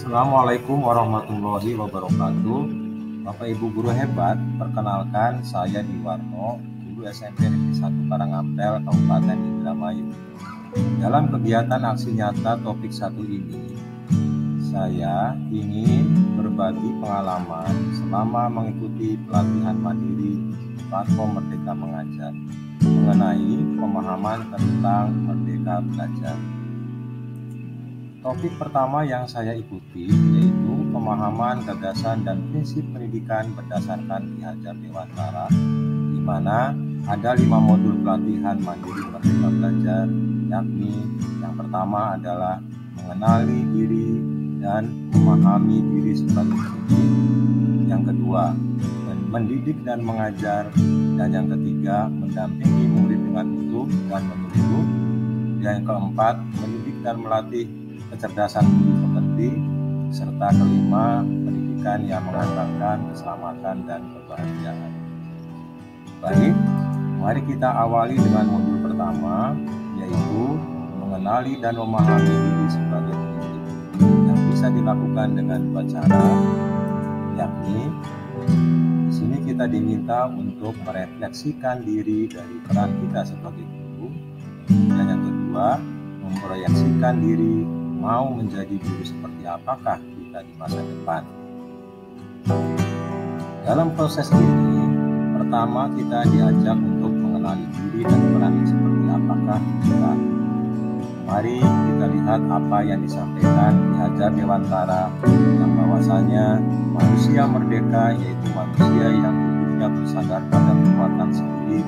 Assalamualaikum warahmatullahi wabarakatuh. Bapak Ibu guru hebat, perkenalkan saya Diwarno, guru SMP Negeri 1 Karangampel, Kabupaten Indramayu. Dalam kegiatan aksi nyata topik 1 ini, saya ingin berbagi pengalaman selama mengikuti pelatihan mandiri platform Merdeka Mengajar mengenai pemahaman tentang Merdeka Belajar. Topik pertama yang saya ikuti yaitu pemahaman, gagasan, dan prinsip pendidikan berdasarkan Ki Hajar Dewantara, di mana ada 5 modul pelatihan mandiri Merdeka Belajar, yakni yang pertama adalah mengenali diri dan memahami diri sebagai pendidik, yang kedua mendidik dan mengajar, dan yang ketiga mendampingi murid dengan utuh dan menyeluruh, yang keempat mendidik dan melatih kecerdasan budi pekerti, serta kelima pendidikan yang mengantarkan keselamatan dan kebahagiaan. Baik, mari kita awali dengan modul pertama, yaitu mengenali dan memahami diri sebagai pendidik, yang bisa dilakukan dengan 2 cara, yakni di sini kita diminta untuk merefleksikan diri dari peran kita sebagai guru, dan yang kedua memproyeksikan diri mau menjadi guru seperti apakah kita di masa depan. Dalam proses ini, pertama kita diajak untuk mengenali diri dan peran seperti apakah kita. Mari kita lihat apa yang disampaikan Ki Hajar Dewantara, yang bahwasanya manusia merdeka yaitu manusia yang hidupnya bersandar pada kekuatan sendiri,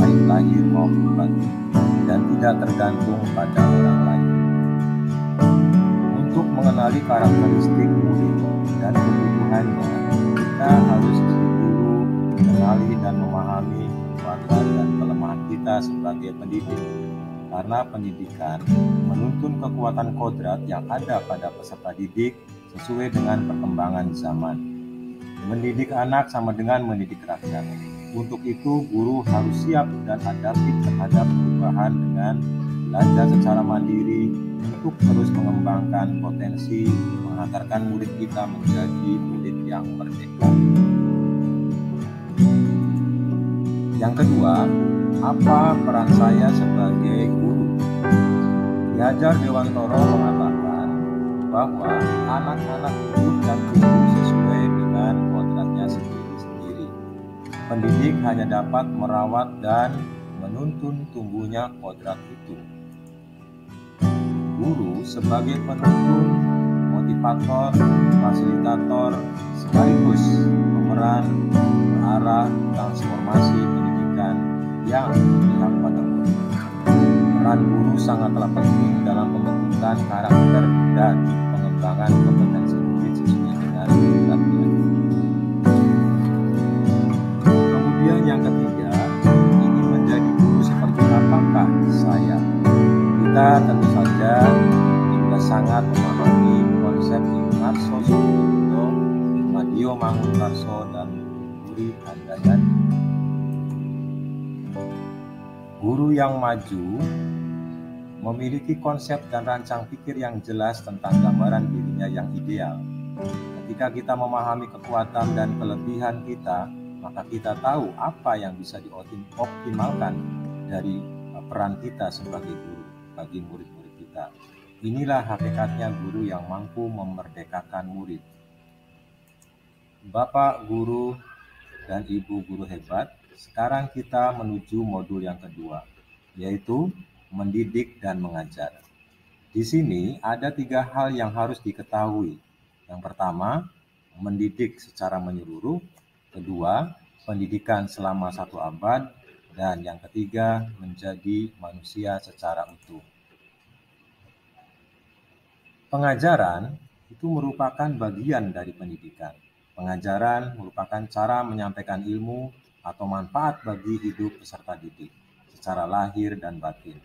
baik lahir maupun batin, dan tidak tergantung pada orang lain. Untuk mengenali karakteristik murid dan kebutuhannya, kita harus dulu mengenali dan memahami kekuatan dan kelemahan kita sebagai pendidik. Karena pendidikan menuntun kekuatan kodrat yang ada pada peserta didik sesuai dengan perkembangan zaman. Mendidik anak sama dengan mendidik rakyat. Untuk itu, guru harus siap dan adaptif terhadap perubahan dengan belajar secara mandiri untuk terus mengembangkan potensi mengantarkan murid kita menjadi murid yang merdeka. Yang kedua, apa peran saya sebagai guru? Ki Hajar Dewantara mengatakan bahwa anak-anak hidup dan tumbuh sesuai dengan kodratnya sendiri-sendiri. Pendidik hanya dapat merawat dan menuntun tumbuhnya kodrat itu. Guru sebagai penuntun, motivator, fasilitator, sekaligus pemeran arah transformasi pendidikan yang berpihak pada murid. Peran guru sangatlah penting dalam pembentukan karakter dan pengembangan kompetensi murid sesuai dengan kodratnya. Kemudian yang ketiga, ingin menjadi guru seperti apakah saya? Kita tentu saja juga sangat memahami konsep Narso Sugindo, Madio Mangunkarso, dan Guri Handayani. Guru yang maju memiliki konsep dan rancang pikir yang jelas tentang gambaran dirinya yang ideal. Ketika kita memahami kekuatan dan kelebihan kita, maka kita tahu apa yang bisa dioptimalkan dari peran kita sebagai guru bagi murid-murid kita. Inilah hakikatnya guru yang mampu memerdekakan murid. Bapak guru dan Ibu guru hebat, sekarang kita menuju modul yang kedua, yaitu mendidik dan mengajar. Di sini ada 3 hal yang harus diketahui. Yang pertama, mendidik secara menyeluruh. Kedua, pendidikan selama 1 abad. Dan yang ketiga, menjadi manusia secara utuh. Pengajaran itu merupakan bagian dari pendidikan. Pengajaran merupakan cara menyampaikan ilmu atau manfaat bagi hidup peserta didik secara lahir dan batin.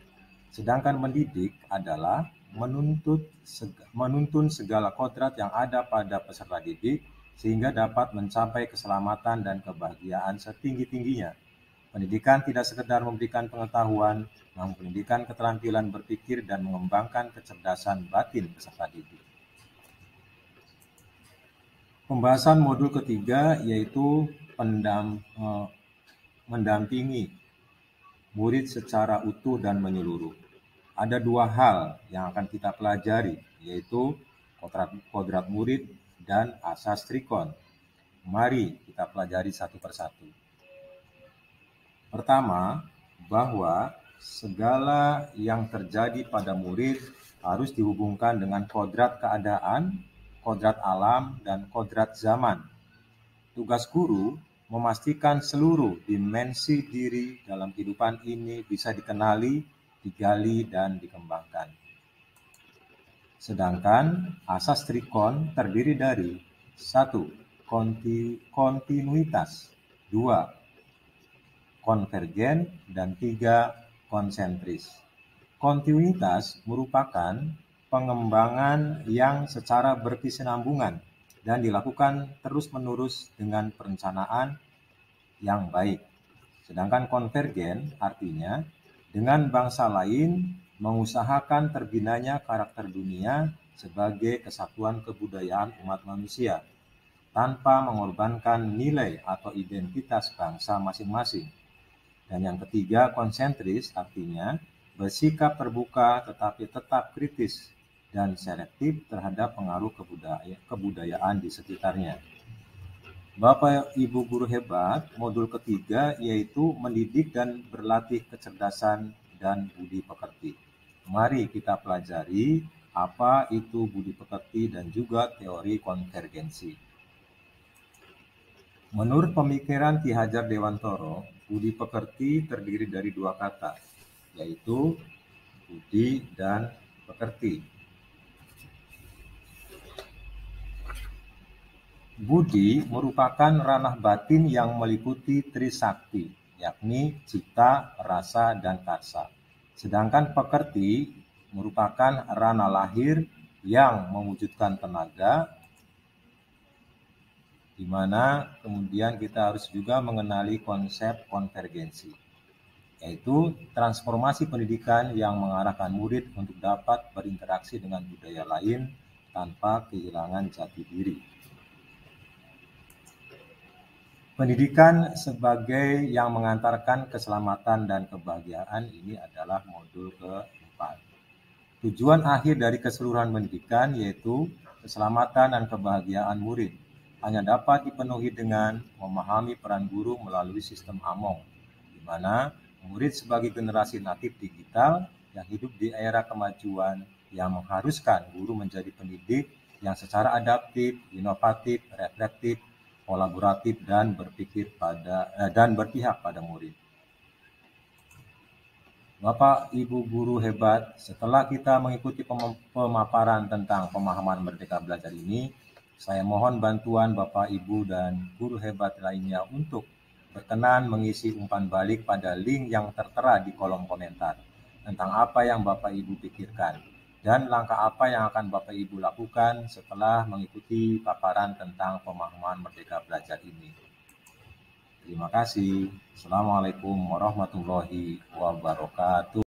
Sedangkan mendidik adalah menuntun segala kodrat yang ada pada peserta didik sehingga dapat mencapai keselamatan dan kebahagiaan setinggi-tingginya. Pendidikan tidak sekedar memberikan pengetahuan, namun pendidikan keterampilan berpikir dan mengembangkan kecerdasan batin peserta didik. Pembahasan modul ketiga yaitu mendampingi murid secara utuh dan menyeluruh. Ada dua hal yang akan kita pelajari, yaitu kodrat murid dan asas trikon. Mari kita pelajari satu persatu. Pertama, bahwa segala yang terjadi pada murid harus dihubungkan dengan kodrat keadaan, kodrat alam, dan kodrat zaman. Tugas guru memastikan seluruh dimensi diri dalam kehidupan ini bisa dikenali, digali, dan dikembangkan. Sedangkan asas trikon terdiri dari 1. Kontinuitas, 2. konvergen, dan 3. konsentris. Kontinuitas merupakan pengembangan yang secara berkesinambungan dan dilakukan terus-menerus dengan perencanaan yang baik. Sedangkan konvergen artinya dengan bangsa lain mengusahakan terbinanya karakter dunia sebagai kesatuan kebudayaan umat manusia tanpa mengorbankan nilai atau identitas bangsa masing-masing. Dan yang ketiga, konsentris artinya bersikap terbuka tetapi tetap kritis dan selektif terhadap pengaruh kebudayaan di sekitarnya. Bapak Ibu guru hebat, modul ketiga yaitu mendidik dan berlatih kecerdasan dan budi pekerti. Mari kita pelajari apa itu budi pekerti dan juga teori konvergensi. Menurut pemikiran Ki Hajar Dewantoro, budi pekerti terdiri dari dua kata, yaitu budi dan pekerti. Budi merupakan ranah batin yang meliputi trisakti, yakni cita, rasa, dan karsa. Sedangkan pekerti merupakan ranah lahir yang mewujudkan tenaga, di mana kemudian kita harus juga mengenali konsep konvergensi, yaitu transformasi pendidikan yang mengarahkan murid untuk dapat berinteraksi dengan budaya lain tanpa kehilangan jati diri. Pendidikan sebagai yang mengantarkan keselamatan dan kebahagiaan ini adalah modul keempat. Tujuan akhir dari keseluruhan pendidikan yaitu keselamatan dan kebahagiaan murid hanya dapat dipenuhi dengan memahami peran guru melalui sistem AMONG, di mana murid sebagai generasi natif digital yang hidup di era kemajuan yang mengharuskan guru menjadi pendidik yang secara adaptif, inovatif, reflektif, kolaboratif, dan berpihak pada murid. Bapak Ibu guru hebat, setelah kita mengikuti pemaparan tentang pemahaman Merdeka Belajar ini, saya mohon bantuan Bapak Ibu dan guru hebat lainnya untuk berkenan mengisi umpan balik pada link yang tertera di kolom komentar tentang apa yang Bapak Ibu pikirkan dan langkah apa yang akan Bapak Ibu lakukan setelah mengikuti paparan tentang pemahaman Merdeka Belajar ini. Terima kasih. Assalamualaikum warahmatullahi wabarakatuh.